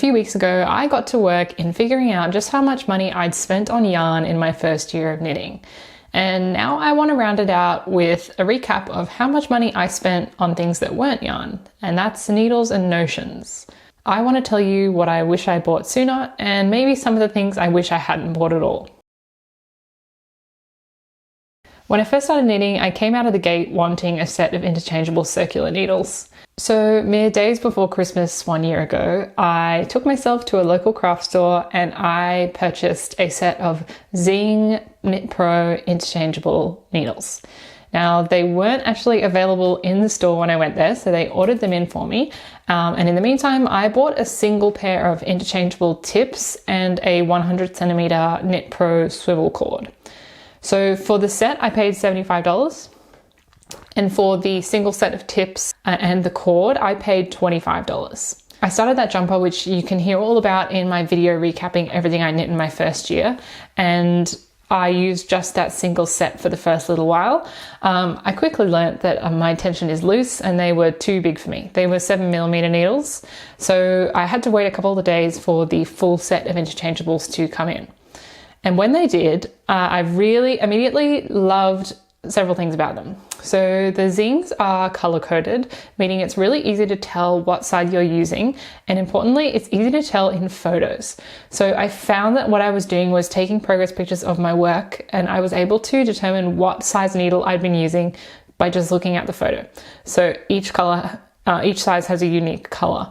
few weeks ago, I got to work in figuring out just how much money I'd spent on yarn in my first year of knitting. And now I want to round it out with a recap of how much money I spent on things that weren't yarn, and that's needles and notions. I want to tell you what I wish I bought sooner, and maybe some of the things I wish I hadn't bought at all. When I first started knitting, I came out of the gate wanting a set of interchangeable circular needles. So mere days before Christmas 1 year ago, I took myself to a local craft store and I purchased a set of Zing Knit Pro interchangeable needles. Now, they weren't actually available in the store when I went there, so they ordered them in for me. And in the meantime, I bought a single pair of interchangeable tips and a 100 centimeter Knit Pro swivel cord. So for the set, I paid $75. And for the single set of tips and the cord, I paid $25. I started that jumper, which you can hear all about in my video recapping everything I knit in my first year. And I used just that single set for the first little while. I quickly learnt that my tension is loose and they were too big for me. They were 7mm needles. So I had to wait a couple of days for the full set of interchangeables to come in. And when they did, I really immediately loved several things about them. So the Zings are color coded, meaning it's really easy to tell what side you're using, and importantly, it's easy to tell in photos. So I found that what I was doing was taking progress pictures of my work, and I was able to determine what size needle I'd been using by just looking at the photo. So each size has a unique color.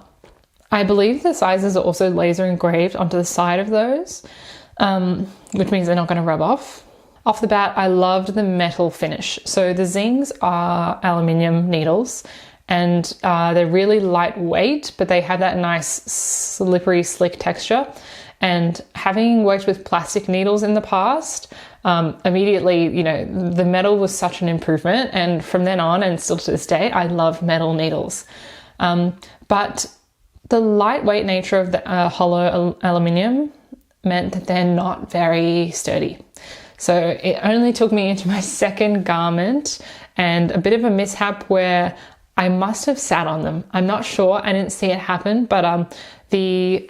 I believe the sizes are also laser engraved onto the side of those, which means they're not going to rub off. Off the bat, I loved the metal finish. So the Zings are aluminium needles and they're really lightweight, but they have that nice slippery, slick texture. And having worked with plastic needles in the past, immediately, the metal was such an improvement. And from then on, and still to this day, I love metal needles. But the lightweight nature of the hollow aluminium meant that they're not very sturdy. So it only took me into my second garment and a bit of a mishap where I must have sat on them. I'm not sure, I didn't see it happen, but the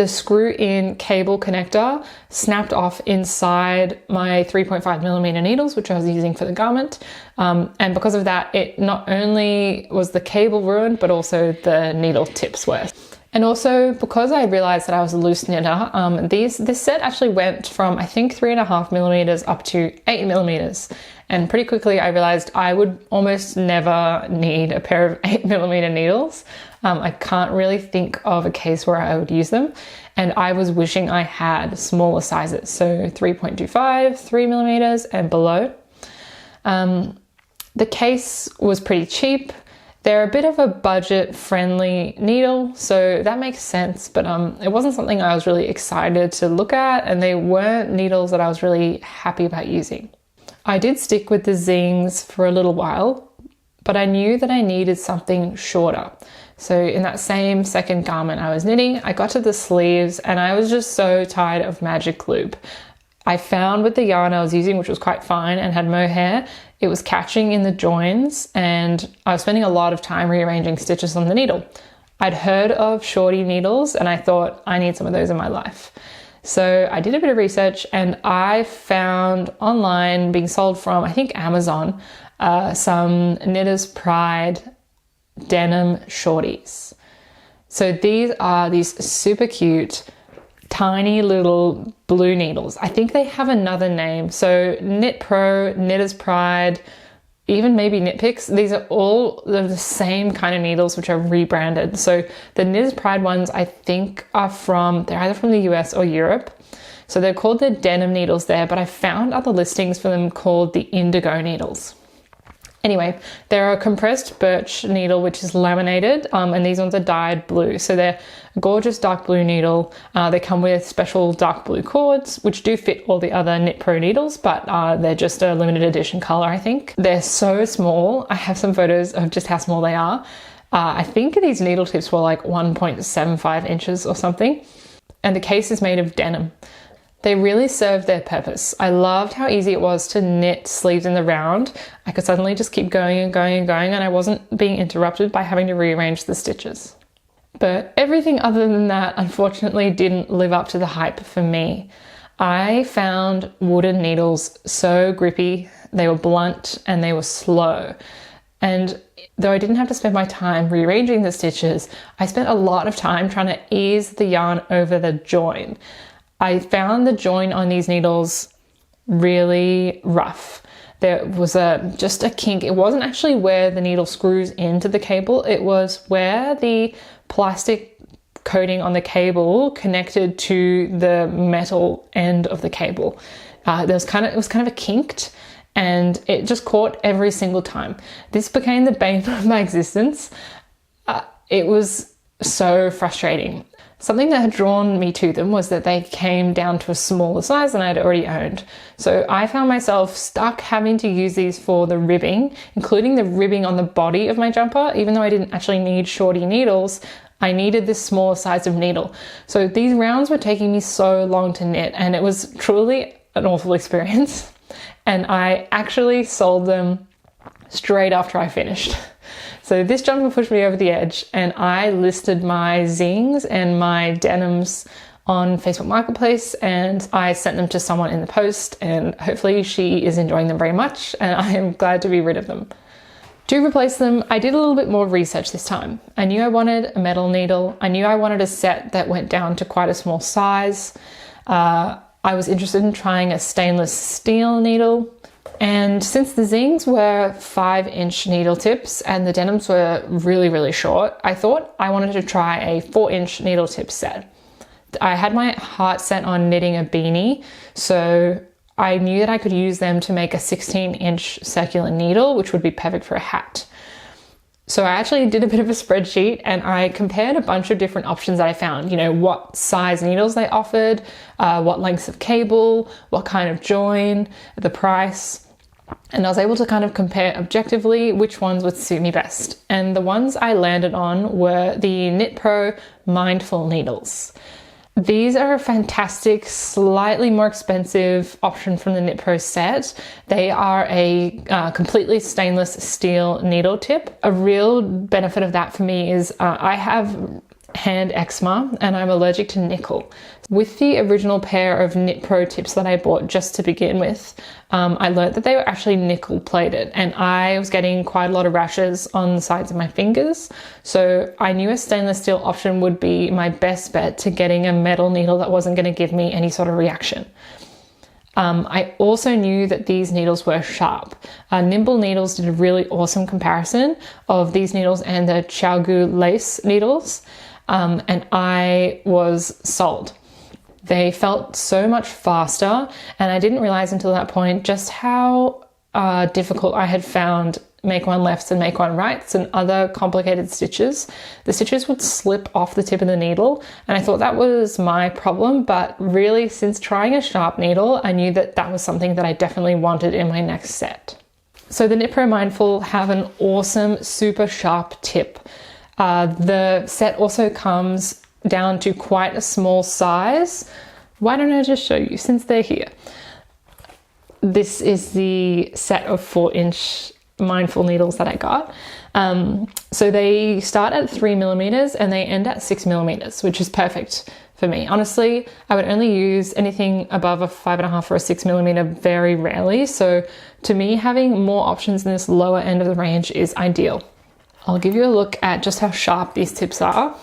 screw-in cable connector snapped off inside my 3.5mm needles, which I was using for the garment. And because of that, it not only was the cable ruined, but also the needle tips were. And also, because I realized that I was a loose knitter, this set actually went from, I think, 3.5mm up to 8mm. And pretty quickly I realized I would almost never need a pair of 8mm needles. I can't really think of a case where I would use them. And I was wishing I had smaller sizes, so 3.25, 3mm and below. The case was pretty cheap. They're a bit of a budget-friendly needle, so that makes sense, but it wasn't something I was really excited to look at, and they weren't needles that I was really happy about using. I did stick with the Zings for a little while, but I knew that I needed something shorter. So in that same second garment I was knitting, I got to the sleeves, and I was just so tired of magic loop. I found with the yarn I was using, which was quite fine and had mohair, it was catching in the joins and I was spending a lot of time rearranging stitches on the needle. I'd heard of shorty needles and I thought I need some of those in my life. So I did a bit of research and I found online being sold from, I think, Amazon, some Knitter's Pride denim shorties. So these are these super cute tiny little blue needles. I think they have another name. So Knit Pro, Knitter's Pride, even maybe Knit Picks, these are all the same kind of needles which are rebranded. So the Knitter's Pride ones I think are they're either from the US or Europe. So they're called the denim needles there, but I found other listings for them called the indigo needles. Anyway, they're a compressed birch needle which is laminated, and these ones are dyed blue. So they're a gorgeous dark blue needle. They come with special dark blue cords, which do fit all the other Knit Pro needles, but they're just a limited edition color, I think. They're so small. I have some photos of just how small they are. I think these needle tips were like 1.75 inches or something. And the case is made of denim. They really served their purpose. I loved how easy it was to knit sleeves in the round. I could suddenly just keep going and going and going, and I wasn't being interrupted by having to rearrange the stitches. But everything other than that, unfortunately, didn't live up to the hype for me. I found wooden needles so grippy, they were blunt and they were slow. And though I didn't have to spend my time rearranging the stitches, I spent a lot of time trying to ease the yarn over the join. I found the join on these needles really rough. There was just a kink. It wasn't actually where the needle screws into the cable, it was where the plastic coating on the cable connected to the metal end of the cable. It was kind of a kinked, and it just caught every single time. This became the bane of my existence. It was so frustrating. Something that had drawn me to them was that they came down to a smaller size than I'd already owned. So I found myself stuck having to use these for the ribbing, including the ribbing on the body of my jumper. Even though I didn't actually need shorty needles, I needed this smaller size of needle. So these rounds were taking me so long to knit, and it was truly an awful experience. And I actually sold them straight after I finished. So this jumper pushed me over the edge, and I listed my zings and my denims on Facebook Marketplace, and I sent them to someone in the post, and hopefully she is enjoying them very much, and I am glad to be rid of them. To replace them, I did a little bit more research this time. I knew I wanted a metal needle. I knew I wanted a set that went down to quite a small size. I was interested in trying a stainless steel needle. And since the zings were 5-inch needle tips and the denims were really, really short, I thought I wanted to try a 4-inch needle tip set. I had my heart set on knitting a beanie, so I knew that I could use them to make a 16-inch circular needle, which would be perfect for a hat. So I actually did a bit of a spreadsheet, and I compared a bunch of different options that I found. You know, what size needles they offered, what lengths of cable, what kind of join, the price. And I was able to kind of compare objectively which ones would suit me best. And the ones I landed on were the Knit Pro Mindful needles. These are a fantastic, slightly more expensive option from the Knit Pro set. They are a completely stainless steel needle tip. A real benefit of that for me is I have hand eczema and I'm allergic to nickel. With the original pair of Knit Pro tips that I bought just to begin with, I learned that they were actually nickel plated, and I was getting quite a lot of rashes on the sides of my fingers. So I knew a stainless steel option would be my best bet to getting a metal needle that wasn't going to give me any sort of reaction. I also knew that these needles were sharp. Nimble Needles did a really awesome comparison of these needles and the Xiaogu lace needles, and I was sold. They felt so much faster, and I didn't realize until that point just how difficult I had found make one lefts and make one rights and other complicated stitches. The stitches would slip off the tip of the needle, and I thought that was my problem, but really since trying a sharp needle, I knew that that was something that I definitely wanted in my next set. So the Knit Pro Mindful have an awesome, super sharp tip. The set also comes down to quite a small size. Why don't I just show you since they're here? This is the set of 4-inch Mindful needles that I got. So they start at 3mm and they end at 6mm, which is perfect for me. Honestly, I would only use anything above a 5.5 or a 6mm very rarely. So to me, having more options in this lower end of the range is ideal. I'll give you a look at just how sharp these tips are.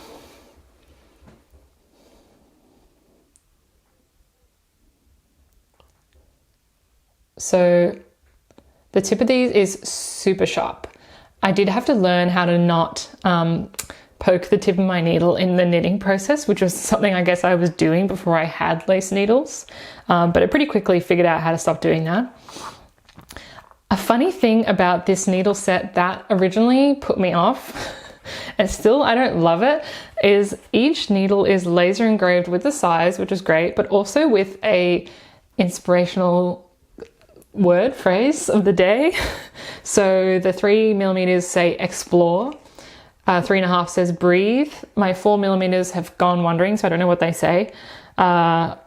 So the tip of these is super sharp. I did have to learn how to not poke the tip of my needle in the knitting process, which was something I guess I was doing before I had lace needles, but I pretty quickly figured out how to stop doing that. A funny thing about this needle set that originally put me off, and still I don't love it, is each needle is laser engraved with the size, which is great, but also with a inspirational word phrase of the day. So the 3mm say explore, 3.5 says breathe, my 4mm have gone wandering, so I don't know what they say.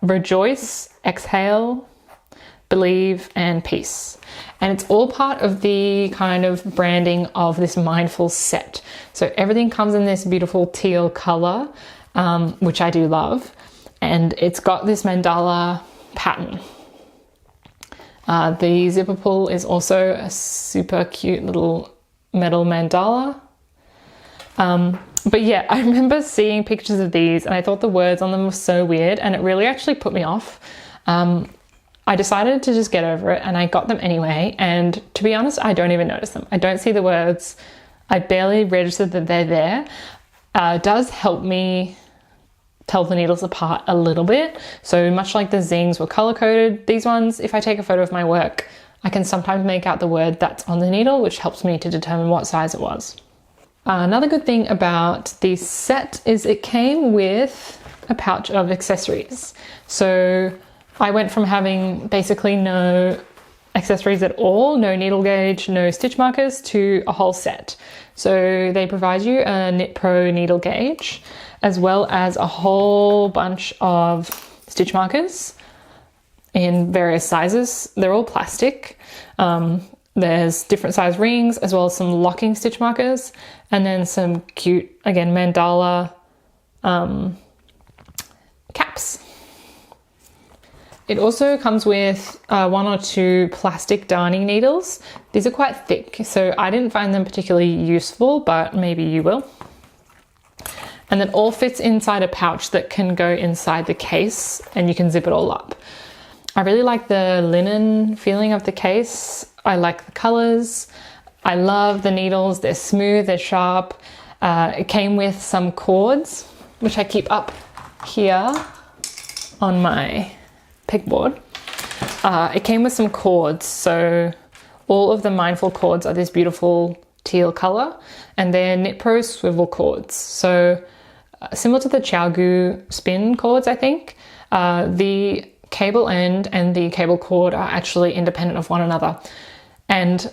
Rejoice, exhale, believe, and peace. And it's all part of the kind of branding of this mindful set. So everything comes in this beautiful teal color, which I do love. And it's got this mandala pattern. The zipper pull is also a super cute little metal mandala. But yeah, I remember seeing pictures of these and I thought the words on them were so weird, and it really actually put me off. I decided to just get over it, and I got them anyway. And to be honest, I don't even notice them. I don't see the words. I barely register that they're there. It does help me tell the needles apart a little bit. So much like the zings were color coded, these ones, if I take a photo of my work, I can sometimes make out the word that's on the needle, which helps me to determine what size it was. Another good thing about this set is it came with a pouch of accessories. So I went from having basically no accessories at all, no needle gauge, no stitch markers, to a whole set. So they provide you a Knit Pro needle gauge, as well as a whole bunch of stitch markers in various sizes. They're all plastic. There's different size rings, as well as some locking stitch markers, and then some cute, again, mandala caps. It also comes with 1 or 2 plastic darning needles. These are quite thick, so I didn't find them particularly useful, but maybe you will. And it all fits inside a pouch that can go inside the case, and you can zip it all up. I really like the linen feeling of the case. I like the colors. I love the needles. They're smooth, they're sharp. It came with some cords, which I keep up here on my pegboard. It came with some cords, so all of the mindful cords are this beautiful teal color, and they're Knit Pro swivel cords. So similar to the Gu spin cords, I think. The cable end and the cable cord are actually independent of one another, and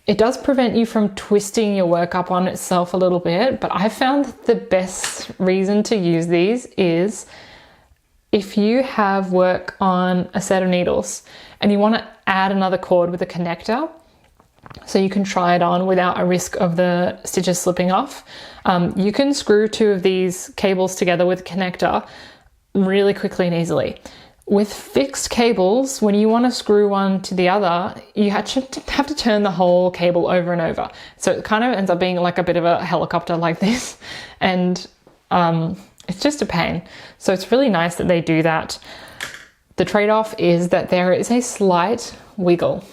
it does prevent you from twisting your work up on itself a little bit. But I found the best reason to use these is if you have work on a set of needles and you want to add another cord with a connector, so you can try it on without a risk of the stitches slipping off, you can screw 2 of these cables together with a connector really quickly and easily. With fixed cables, when you want to screw one to the other, you have to turn the whole cable over and over. So it kind of ends up being like a bit of a helicopter like this, and it's just a pain. So it's really nice that they do that. The trade-off is that there is a slight wiggle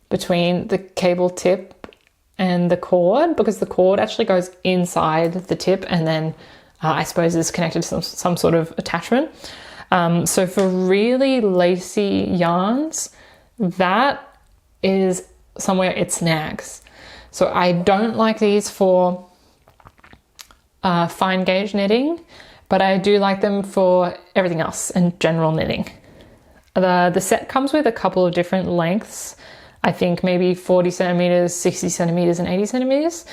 between the cable tip and the cord, because the cord actually goes inside the tip and then I suppose is connected to some sort of attachment. So for really lacy yarns, that is somewhere it snags. So I don't like these for fine gauge knitting, but I do like them for everything else and general knitting. The set comes with a couple of different lengths. I think maybe 40 centimeters, 60 centimeters, and 80 centimeters.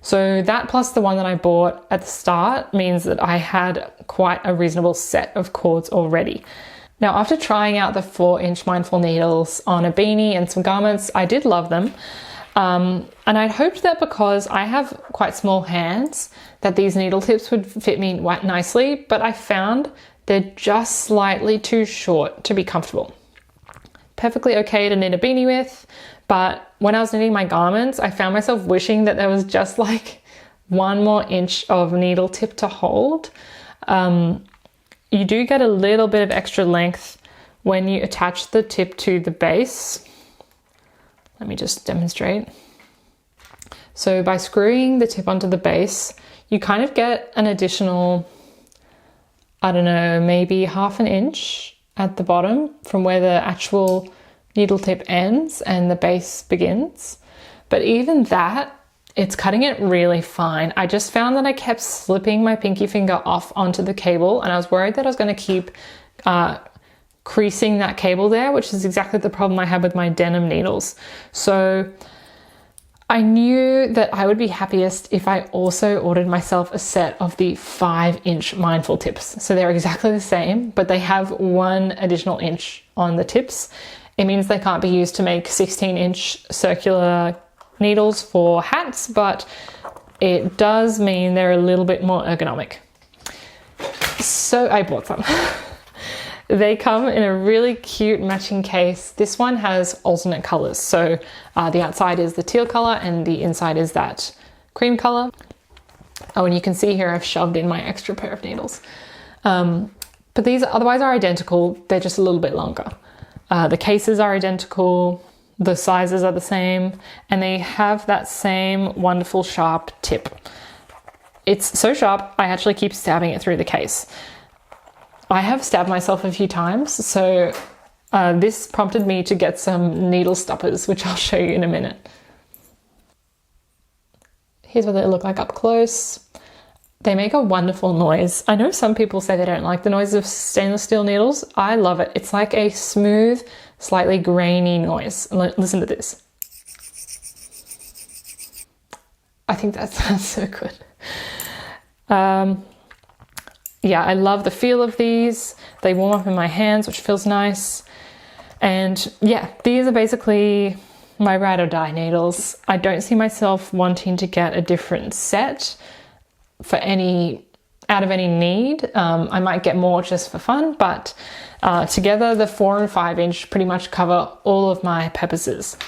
So that plus the one that I bought at the start means that I had quite a reasonable set of cords already. Now, after trying out the 4-inch mindful needles on a beanie and some garments, I did love them. And I'd hoped that because I have quite small hands, that these needle tips would fit me nicely, but I found they're just slightly too short to be comfortable. Perfectly okay to knit a beanie with, but when I was knitting my garments, I found myself wishing that there was just like 1 more inch of needle tip to hold. You do get a little bit of extra length when you attach the tip to the base. Let me just demonstrate. So by screwing the tip onto the base, you kind of get an additional, I don't know, maybe 1/2 inch at the bottom from where the actual needle tip ends and the base begins. But even that, it's cutting it really fine. I just found that I kept slipping my pinky finger off onto the cable, and I was worried that I was going to keep creasing that cable there, which is exactly the problem I had with my denim needles. So I knew that I would be happiest if I also ordered myself a set of the 5-inch mindful tips. So they're exactly the same, but they have 1 additional inch on the tips. It means they can't be used to make 16-inch circular needles for hats, but it does mean they're a little bit more ergonomic. So I bought them. They come in a really cute matching case. This one has alternate colors. So the outside is the teal color and the inside is that cream color. Oh, and you can see here I've shoved in my extra pair of needles. But these otherwise are identical. They're just a little bit longer. The cases are identical. The sizes are the same. And they have that same wonderful sharp tip. It's so sharp, I actually keep stabbing it through the case. I have stabbed myself a few times, so this prompted me to get some needle stoppers, which I'll show you in a minute. Here's what they look like up close. They make a wonderful noise. I know some people say they don't like the noise of stainless steel needles. I love it. It's like a smooth, slightly grainy noise. Listen to this. I think that sounds so good. Yeah, I love the feel of these. They warm up in my hands, which feels nice. And yeah, these are basically my ride or die needles. I don't see myself wanting to get a different set for out of any need. I might get more just for fun, but together the 4 and 5-inch pretty much cover all of my purposes.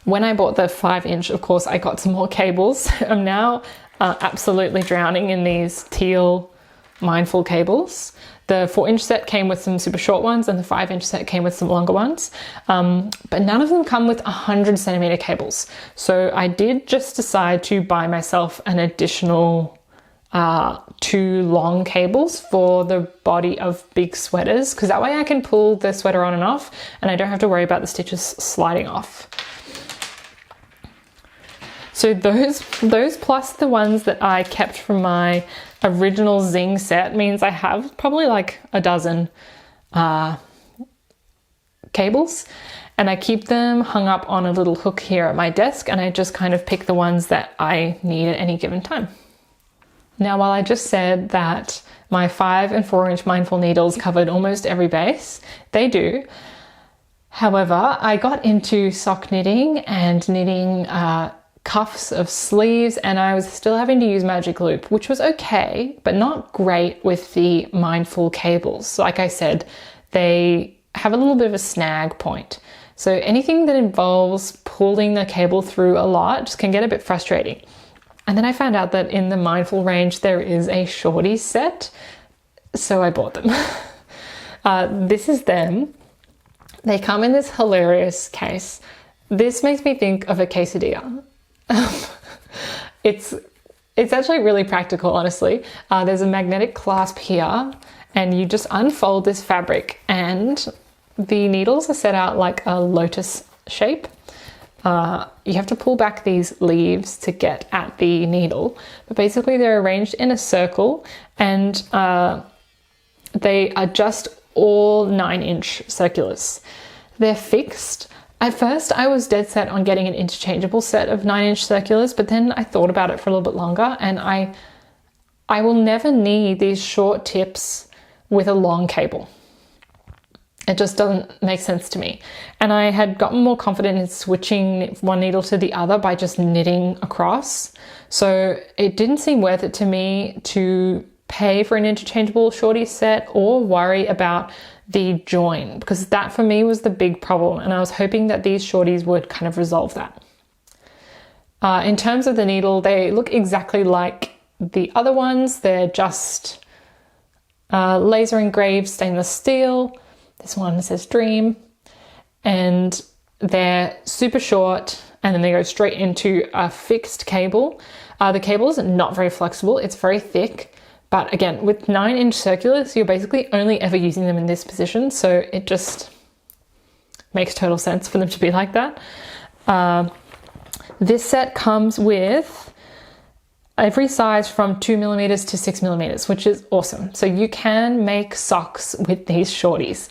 When I bought the 5-inch, of course, I got some more cables. I'm now absolutely drowning in these teal mindful cables. The 4-inch set came with some super short ones and the 5-inch set came with some longer ones. But none of them come with 100-centimeter cables. So I did just decide to buy myself an additional 2 long cables for the body of big sweaters, because that way I can pull the sweater on and off and I don't have to worry about the stitches sliding off. So those plus the ones that I kept from my original Zing set means I have probably like a dozen cables, and I keep them hung up on a little hook here at my desk, and I just kind of pick the ones that I need at any given time. Now, while I just said that my 5 and 4-inch mindful needles covered almost every base, they do. However, I got into sock knitting and knitting cuffs of sleeves, and I was still having to use magic loop, which was okay, but not great with the mindful cables. So like I said, they have a little bit of a snag point. So anything that involves pulling the cable through a lot just can get a bit frustrating. And then I found out that in the mindful range, there is a shorty set. So I bought them. This is them. They come in this hilarious case. This makes me think of a quesadilla. It's actually really practical, honestly. There's a magnetic clasp here, and you just unfold this fabric, and the needles are set out like a lotus shape. You have to pull back these leaves to get at the needle, but basically they're arranged in a circle, and they are just all 9-inch circulars. They're fixed. At first, I was dead set on getting an interchangeable set of 9-inch circulars, but then I thought about it for a little bit longer, and I will never need these short tips with a long cable. It just doesn't make sense to me. And I had gotten more confident in switching one needle to the other by just knitting across. So it didn't seem worth it to me to pay for an interchangeable shorty set or worry about the join, because that for me was the big problem, and I was hoping that these shorties would kind of resolve that. In terms of the needle, they look exactly like the other ones. They're just laser engraved stainless steel. This one says Dream, and they're super short, and then they go straight into a fixed cable. The cable is not very flexible. It's very thick. But again, with 9-inch circulars, you're basically only ever using them in this position. So it just makes total sense for them to be like that. This set comes with every size from 2mm to 6mm, which is awesome. So you can make socks with these shorties,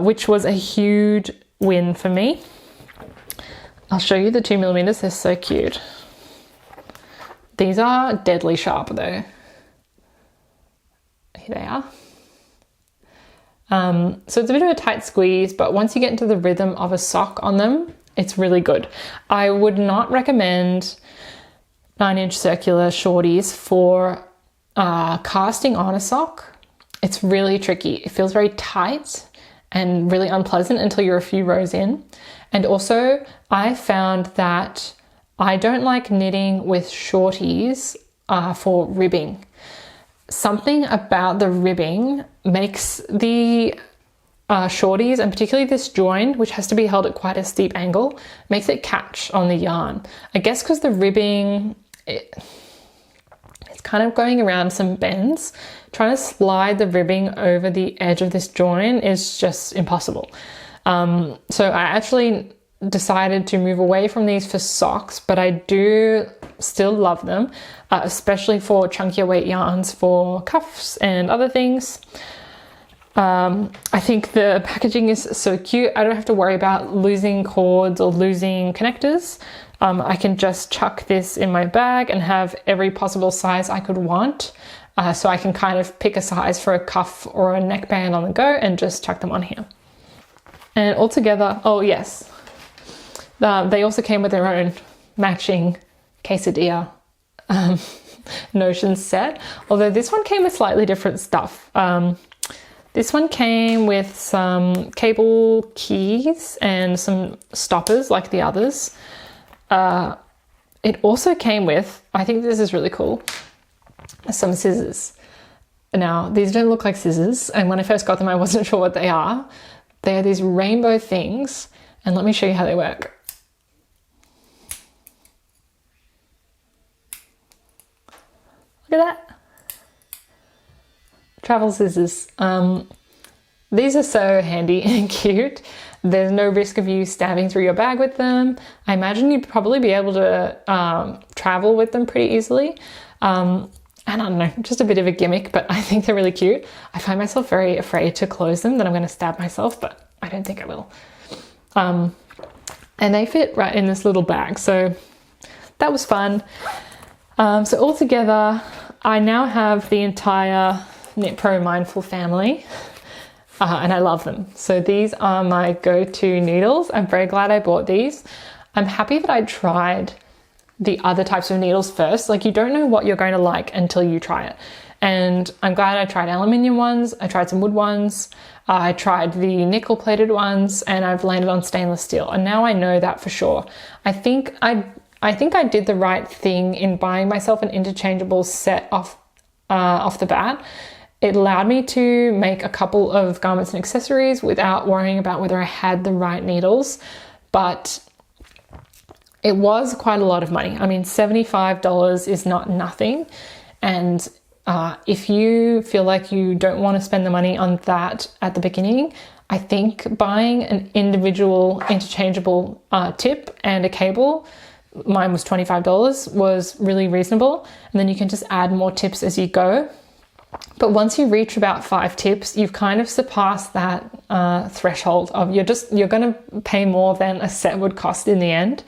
which was a huge win for me. I'll show you the 2mm, they're so cute. These are deadly sharp though. Here they are. So it's a bit of a tight squeeze, but once you get into the rhythm of a sock on them, it's really good. I would not recommend 9-inch circular shorties for casting on a sock. It's really tricky. It feels very tight and really unpleasant until you're a few rows in. And also I found that I don't like knitting with shorties for ribbing. Something about the ribbing makes the shorties, and particularly this join, which has to be held at quite a steep angle, makes it catch on the yarn. I guess because the ribbing, it's kind of going around some bends. Trying to slide the ribbing over the edge of this join is just impossible. So I actually decided to move away from these for socks, but I do still love them, especially for chunkier weight yarns for cuffs and other things. I think the packaging is so cute. I don't have to worry about losing cords or losing connectors. I can just chuck this in my bag and have every possible size I could want. So I can kind of pick a size for a cuff or a neckband on the go and just chuck them on here. And altogether, oh yes, they also came with their own matching quesadilla notion set, although this one came with slightly different stuff. This one came with some cable keys and some stoppers like the others. It also came with, I think this is really cool, some scissors. Now, these don't look like scissors, and when I first got them, I wasn't sure what they are. They are these rainbow things, and let me show you how they work. Look at that. Travel scissors. These are so handy and cute. There's no risk of you stabbing through your bag with them. I imagine you'd probably be able to travel with them pretty easily. And I don't know, just a bit of a gimmick, but I think they're really cute. I find myself very afraid to close them, that I'm going to stab myself, but I don't think I will. And they fit right in this little bag, so that was fun. So altogether, I now have the entire Knit Pro Mindful family, and I love them. So these are my go-to needles. I'm very glad I bought these. I'm happy that I tried the other types of needles first. Like, you don't know what you're going to like until you try it. And I'm glad I tried aluminium ones, I tried some wood ones, I tried the nickel plated ones, and I've landed on stainless steel. And now I know that for sure. I think I did the right thing in buying myself an interchangeable set off the bat. It allowed me to make a couple of garments and accessories without worrying about whether I had the right needles, but it was quite a lot of money. I mean, $75 is not nothing. And if you feel like you don't want to spend the money on that at the beginning, I think buying an individual interchangeable tip and a cable, mine was $25, was really reasonable. And then you can just add more tips as you go. But once you reach about 5 tips, you've kind of surpassed that threshold of you're going to pay more than a set would cost in the end.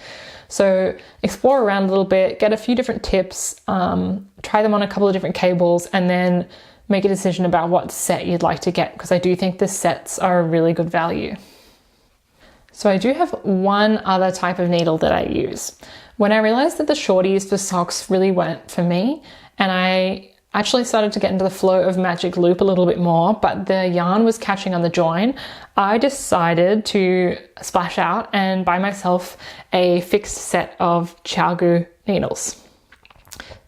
So explore around a little bit, get a few different tips, try them on a couple of different cables, and then make a decision about what set you'd like to get, because I do think the sets are a really good value. So I do have one other type of needle that I use. When I realized that the shorties for socks really weren't for me, and I actually started to get into the flow of magic loop a little bit more, but the yarn was catching on the join, I decided to splash out and buy myself a fixed set of ChiaoGoo needles.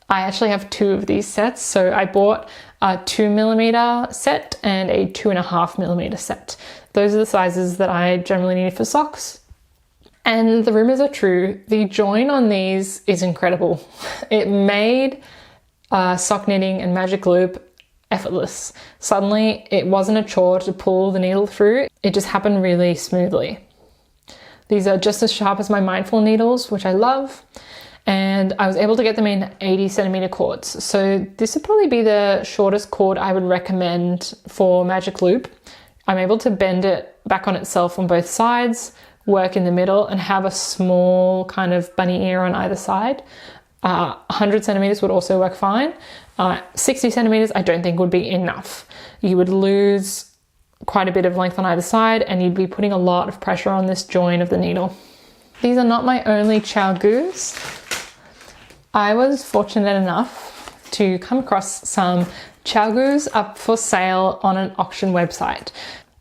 I actually have 2 of these sets, so I bought a 2mm set and a 2.5mm set. Those are the sizes that I generally need for socks. And the rumors are true, the join on these is incredible. It made sock knitting and magic loop effortless. Suddenly it wasn't a chore to pull the needle through, it just happened really smoothly. These are just as sharp as my Mindful needles, which I love, and I was able to get them in 80cm cords. So this would probably be the shortest cord I would recommend for magic loop. I'm able to bend it back on itself on both sides work in the middle and have a small kind of bunny ear on either side. 100 centimeters would also work fine. 60 centimeters I don't think would be enough. You would lose quite a bit of length on either side and you'd be putting a lot of pressure on this join of the needle. These are not my only ChiaoGus. I was fortunate enough to come across some ChiaoGus up for sale on an auction website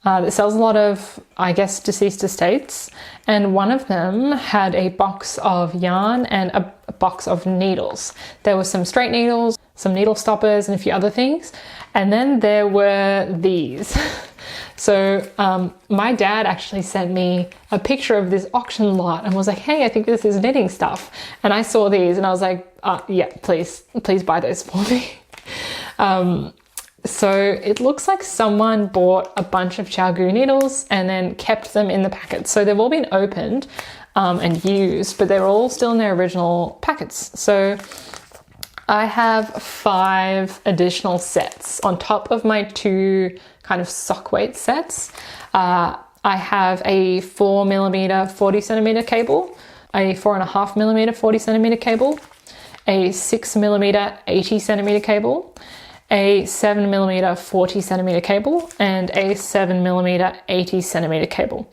that sells a lot of, I guess, deceased estates, and one of them had a box of yarn and a box of needles. There were some straight needles, some needle stoppers, and a few other things, and then there were these. So my dad actually sent me a picture of this auction lot and was like, hey, I think this is knitting stuff. And I saw these and I was like, yeah, please buy those for me. So it looks like someone bought a bunch of ChiaoGu needles and then kept them in the packets. So they've all been opened and used, but they're all still in their original packets. So I have 5 additional sets on top of my 2 kind of sock weight sets. I have a 4mm 40 centimeter cable, a 4.5mm 40 centimeter cable, a 6mm 80 centimeter cable, a 7mm 40 centimeter cable, and a 7mm 80 centimeter cable.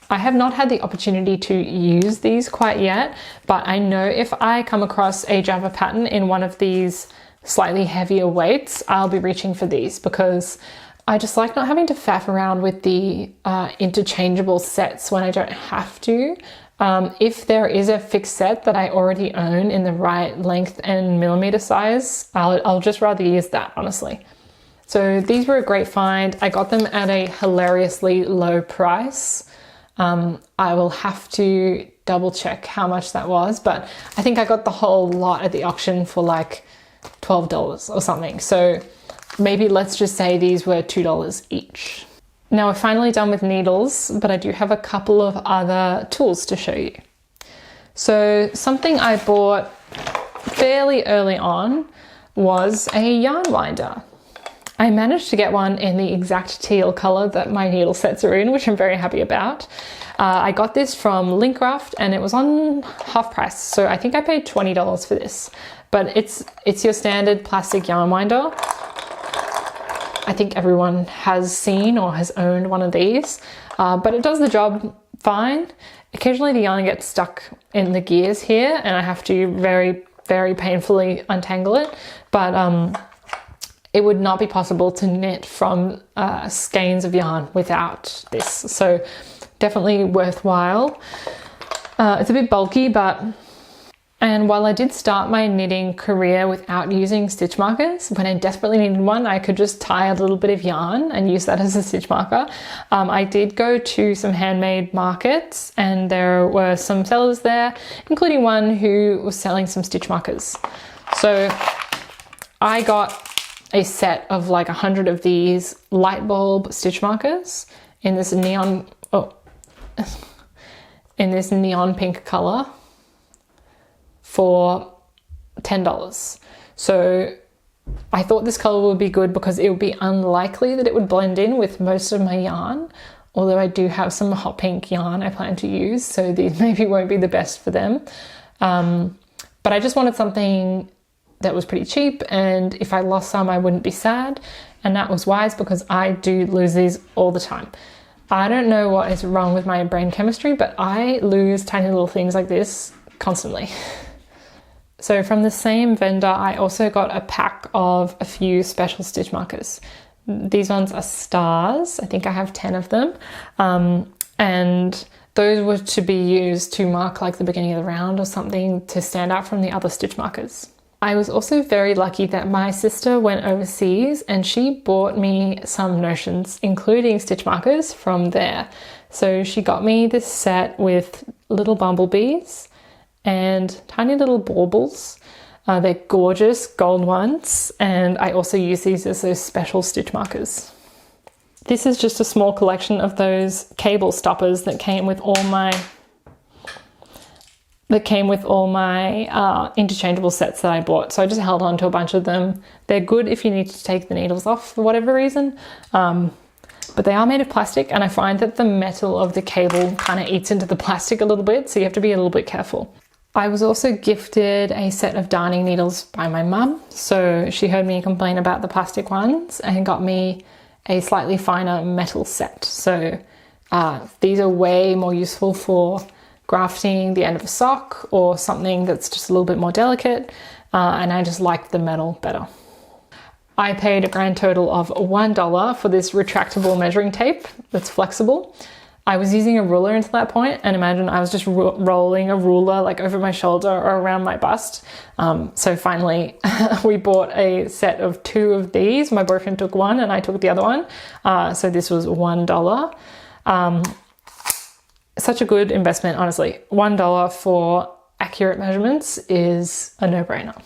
I have not had the opportunity to use these quite yet, but I know if I come across a Java pattern in one of these slightly heavier weights, I'll be reaching for these because I just like not having to faff around with the interchangeable sets when I don't have to. If there is a fixed set that I already own in the right length and millimeter size, I'll just rather use that, honestly. So these were a great find. I got them at a hilariously low price. I will have to double check how much that was, but I think I got the whole lot at the auction for like $12 or something. So maybe let's just say these were $2 each. Now we're finally done with needles, but I do have a couple of other tools to show you. So something I bought fairly early on was a yarn winder. I managed to get one in the exact teal color that my needle sets are in, which I'm very happy about. I got this from Linkcraft and it was on half price. So I think I paid $20 for this, but it's your standard plastic yarn winder. I think everyone has seen or has owned one of these, but it does the job fine. Occasionally the yarn gets stuck in the gears here and I have to very, very painfully untangle it, but it would not be possible to knit from skeins of yarn without this. So definitely worthwhile. It's a bit bulky, and while I did start my knitting career without using stitch markers, when I desperately needed one, I could just tie a little bit of yarn and use that as a stitch marker. I did go to some handmade markets and there were some sellers there, including one who was selling some stitch markers. So I got a set of like 100 of these light bulb stitch markers in this neon pink color for $10. So I thought this color would be good because it would be unlikely that it would blend in with most of my yarn, although I do have some hot pink yarn I plan to use, so these maybe won't be the best for them. But I just wanted something that was pretty cheap, and if I lost some I wouldn't be sad, and that was wise because I do lose these all the time. I don't know what is wrong with my brain chemistry, but I lose tiny little things like this constantly. So from the same vendor, I also got a pack of a few special stitch markers. These ones are stars. I think I have 10 of them. And those were to be used to mark like the beginning of the round or something to stand out from the other stitch markers. I was also very lucky that my sister went overseas and she bought me some notions, including stitch markers from there. So she got me this set with little bumblebees and tiny little baubles. They're gorgeous gold ones, and I also use these as those special stitch markers. This is just a small collection of those cable stoppers that came with all my interchangeable sets that I bought. So I just held on to a bunch of them. They're good if you need to take the needles off for whatever reason. but they are made of plastic, and I find that the metal of the cable kind of eats into the plastic a little bit, so you have to be a little bit careful. I was also gifted a set of darning needles by my mum, so she heard me complain about the plastic ones and got me a slightly finer metal set. So these are way more useful for grafting the end of a sock or something that's just a little bit more delicate, and I just like the metal better. I paid a grand total of $1 for this retractable measuring tape that's flexible. I was using a ruler until that point, and imagine I was just rolling a ruler like over my shoulder or around my bust. So finally we bought a set of 2 of these. My boyfriend took one and I took the other one. So this was $1. Such a good investment, honestly. $1 for accurate measurements is a no-brainer.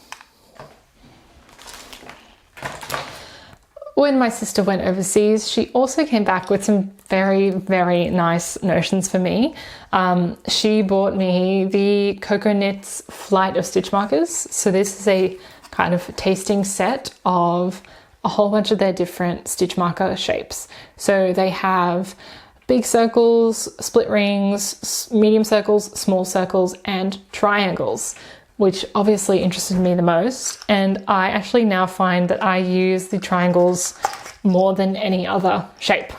When my sister went overseas, she also came back with some very, very nice notions for me. She bought me the Cocoa Knits Flight of Stitch Markers. So this is a kind of tasting set of a whole bunch of their different stitch marker shapes. So they have big circles, split rings, medium circles, small circles, and triangles, which obviously interested me the most. And I actually now find that I use the triangles more than any other shape.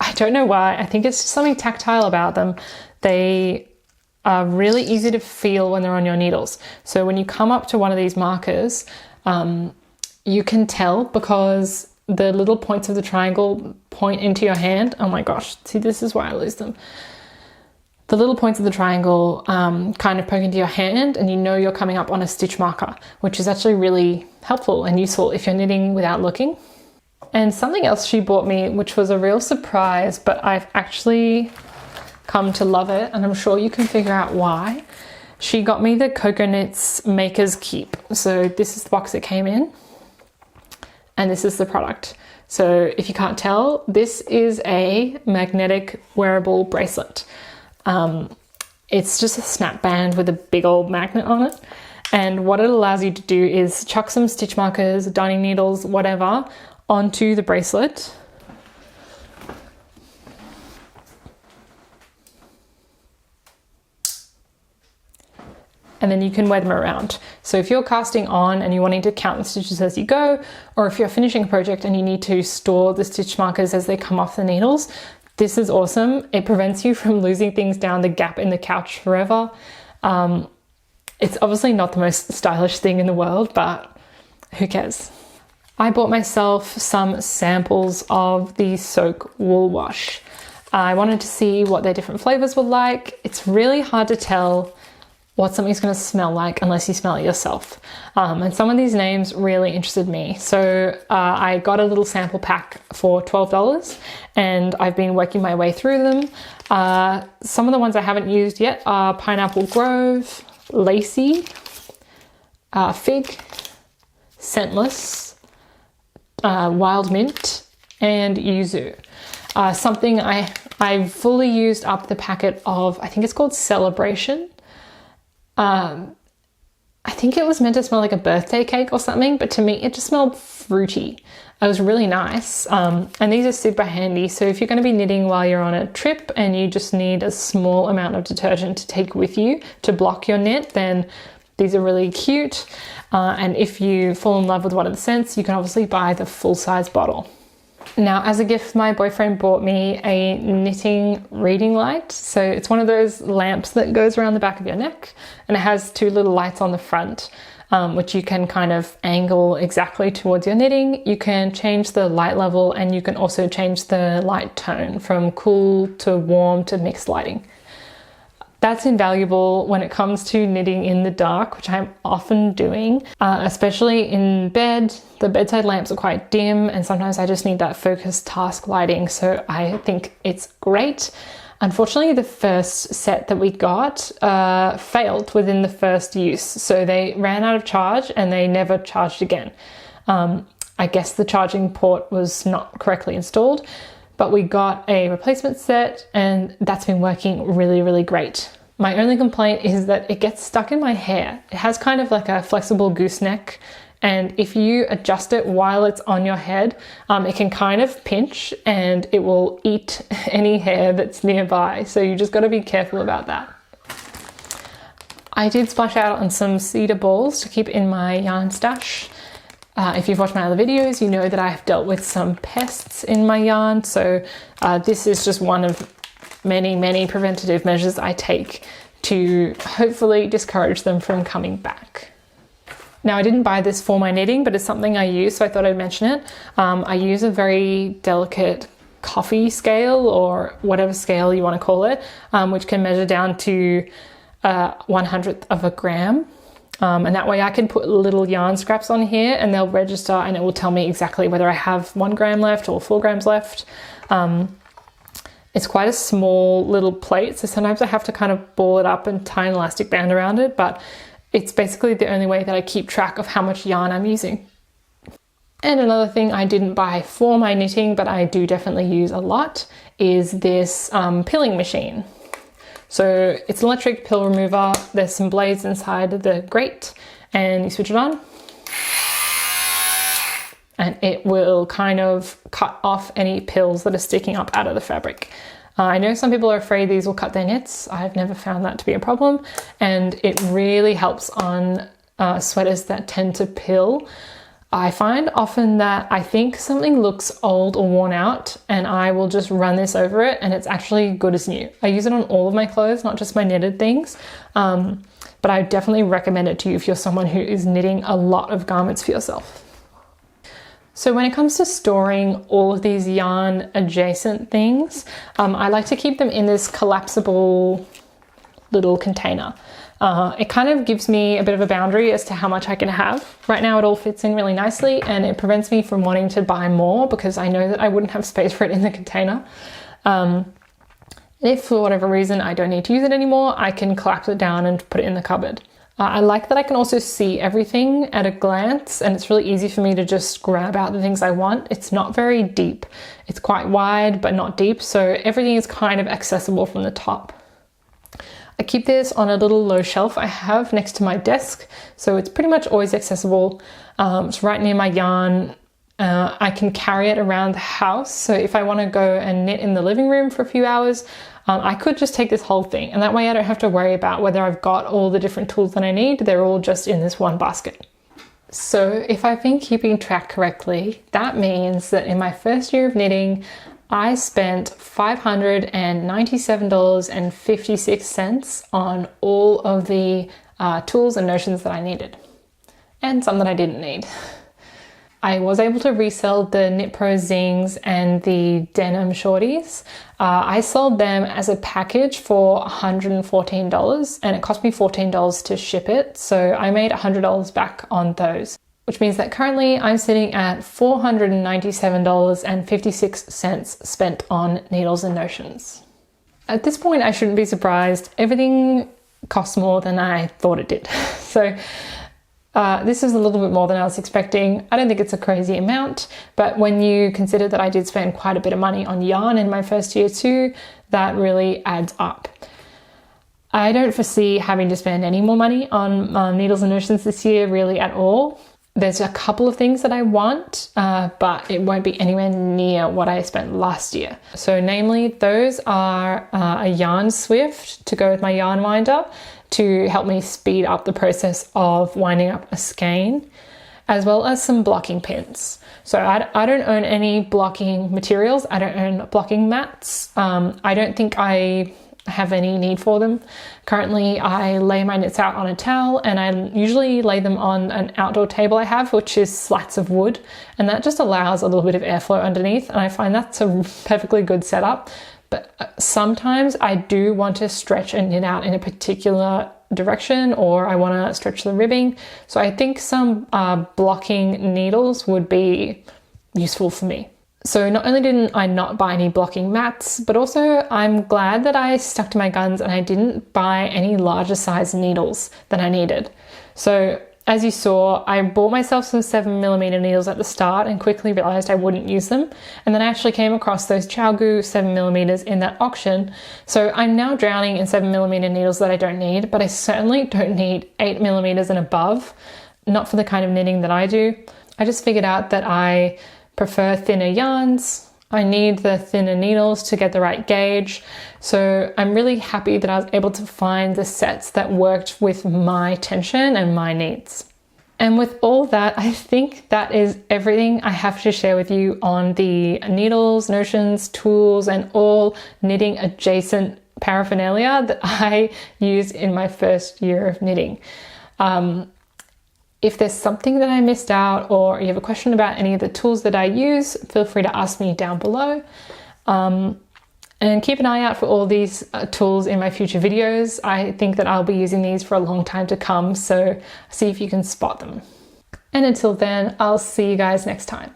I don't know why. I think it's just something tactile about them. They are really easy to feel when they're on your needles. So when you come up to one of these markers, you can tell because the little points of the triangle point into your hand. Oh my gosh, see, this is why I lose them. The little points of the triangle kind of poke into your hand, and you know you're coming up on a stitch marker, which is actually really helpful and useful if you're knitting without looking. And something else she bought me, which was a real surprise, but I've actually come to love it, and I'm sure you can figure out why. She got me the Cocoa Knits Maker's Keep. So this is the box it came in, and this is the product. So if you can't tell, this is a magnetic wearable bracelet. It's just a snap band with a big old magnet on it. And what it allows you to do is chuck some stitch markers, darning needles, whatever, onto the bracelet. And then you can wear them around. So if you're casting on and you're wanting to count the stitches as you go, or if you're finishing a project and you need to store the stitch markers as they come off the needles, this is awesome. It prevents you from losing things down the gap in the couch forever. It's obviously not the most stylish thing in the world, but who cares? I bought myself some samples of the Soak Wool Wash. I wanted to see what their different flavors were like. It's really hard to tell what something's going to smell like unless you smell it yourself. And some of these names really interested me. So I got a little sample pack for $12 and I've been working my way through them. Some of the ones I haven't used yet are Pineapple Grove, Lacy, Fig, Scentless, Wild Mint, and Yuzu. Something I fully used up the packet of, I think it's called Celebration. I think it was meant to smell like a birthday cake or something, but to me it just smelled fruity. It was really nice. And these are super handy. So if you're going to be knitting while you're on a trip and you just need a small amount of detergent to take with you to block your knit, then these are really cute. And if you fall in love with one of the scents, you can obviously buy the full-size bottle. Now, as a gift, my boyfriend bought me a knitting reading light. So it's one of those lamps that goes around the back of your neck, and it has 2 little lights on the front, which you can kind of angle exactly towards your knitting. You can change the light level, and you can also change the light tone from cool to warm to mixed lighting. That's invaluable when it comes to knitting in the dark, which I'm often doing, especially in bed. The bedside lamps are quite dim and sometimes I just need that focused task lighting, so I think it's great. Unfortunately, the first set that we got failed within the first use, so they ran out of charge and they never charged again. I guess the charging port was not correctly installed, but we got a replacement set and that's been working really, really great. My only complaint is that it gets stuck in my hair. It has kind of like a flexible gooseneck And if you adjust it while it's on your head, it can kind of pinch and it will eat any hair that's nearby. So you just got to be careful about that. I did splash out on some cedar balls to keep in my yarn stash. If you've watched my other videos, you know that I've dealt with some pests in my yarn. So this is just one of many, many preventative measures I take to hopefully discourage them from coming back. Now, I didn't buy this for my knitting, but it's something I use, so I thought I'd mention it. I use a very delicate coffee scale, or whatever scale you want to call it, which can measure down to 1/100th of a gram. And that way I can put little yarn scraps on here and they'll register and it will tell me exactly whether I have 1 gram left or 4 grams left. It's quite a small little plate, so sometimes I have to kind of ball it up and tie an elastic band around it, but it's basically the only way that I keep track of how much yarn I'm using. And another thing I didn't buy for my knitting, but I do definitely use a lot, is this pilling machine. So it's an electric pill remover. There's some blades inside the grate and you switch it on and it will kind of cut off any pills that are sticking up out of the fabric. I know some people are afraid these will cut their knits. I've never found that to be a problem, and it really helps on sweaters that tend to pill. I find often that I think something looks old or worn out and I will just run this over it and it's actually good as new. I use it on all of my clothes, not just my knitted things, but I definitely recommend it to you if you're someone who is knitting a lot of garments for yourself. So when it comes to storing all of these yarn adjacent things, I like to keep them in this collapsible little container. It kind of gives me a bit of a boundary as to how much I can have. Right now it all fits in really nicely and it prevents me from wanting to buy more because I know that I wouldn't have space for it in the container. If for whatever reason I don't need to use it anymore, I can collapse it down and put it in the cupboard. I like that I can also see everything at a glance and it's really easy for me to just grab out the things I want. It's not very deep. It's quite wide but not deep, so everything is kind of accessible from the top. I keep this on a little low shelf I have next to my desk, so it's pretty much always accessible. It's right near my yarn. I can carry it around the house, so if I want to go and knit in the living room for a few hours, I could just take this whole thing, and that way I don't have to worry about whether I've got all the different tools that I need. They're all just in this one basket. So if I've been keeping track correctly, that means that in my first year of knitting, I spent $597.56 on all of the tools and notions that I needed, and some that I didn't need. I was able to resell the Knit Pro Zings and the denim shorties. I sold them as a package for $114 and it cost me $14 to ship it. So I made $100 back on those, which means that currently I'm sitting at $497.56 spent on needles and notions. At this point, I shouldn't be surprised. Everything costs more than I thought it did. So this is a little bit more than I was expecting. I don't think it's a crazy amount, but when you consider that I did spend quite a bit of money on yarn in my first year too, that really adds up. I don't foresee having to spend any more money on needles and notions this year really at all. There's a couple of things that I want, but it won't be anywhere near what I spent last year. So namely, those are a yarn swift to go with my yarn winder to help me speed up the process of winding up a skein, as well as some blocking pins. So I don't own any blocking materials. I don't own blocking mats. I don't think I have any need for them. Currently, I lay my knits out on a towel and I usually lay them on an outdoor table I have, which is slats of wood, and that just allows a little bit of airflow underneath, and I find that's a perfectly good setup. But sometimes I do want to stretch and knit out in a particular direction, or I want to stretch the ribbing. So I think some blocking needles would be useful for me. So not only didn't I not buy any blocking mats, but also I'm glad that I stuck to my guns and I didn't buy any larger size needles than I needed. So as you saw, I bought myself some 7mm needles at the start and quickly realized I wouldn't use them. And then I actually came across those ChiaoGoo 7mm in that auction. So I'm now drowning in 7mm needles that I don't need, but I certainly don't need 8mm and above. not for the kind of knitting that I do. I just figured out that I prefer thinner yarns. I need the thinner needles to get the right gauge. So I'm really happy that I was able to find the sets that worked with my tension and my needs. And with all that, I think that is everything I have to share with you on the needles, notions, tools, and all knitting adjacent paraphernalia that I used in my first year of knitting. If there's something that I missed out, or you have a question about any of the tools that I use, feel free to ask me down below. And keep an eye out for all these tools in my future videos. I think that I'll be using these for a long time to come, so see if you can spot them. And until then, I'll see you guys next time.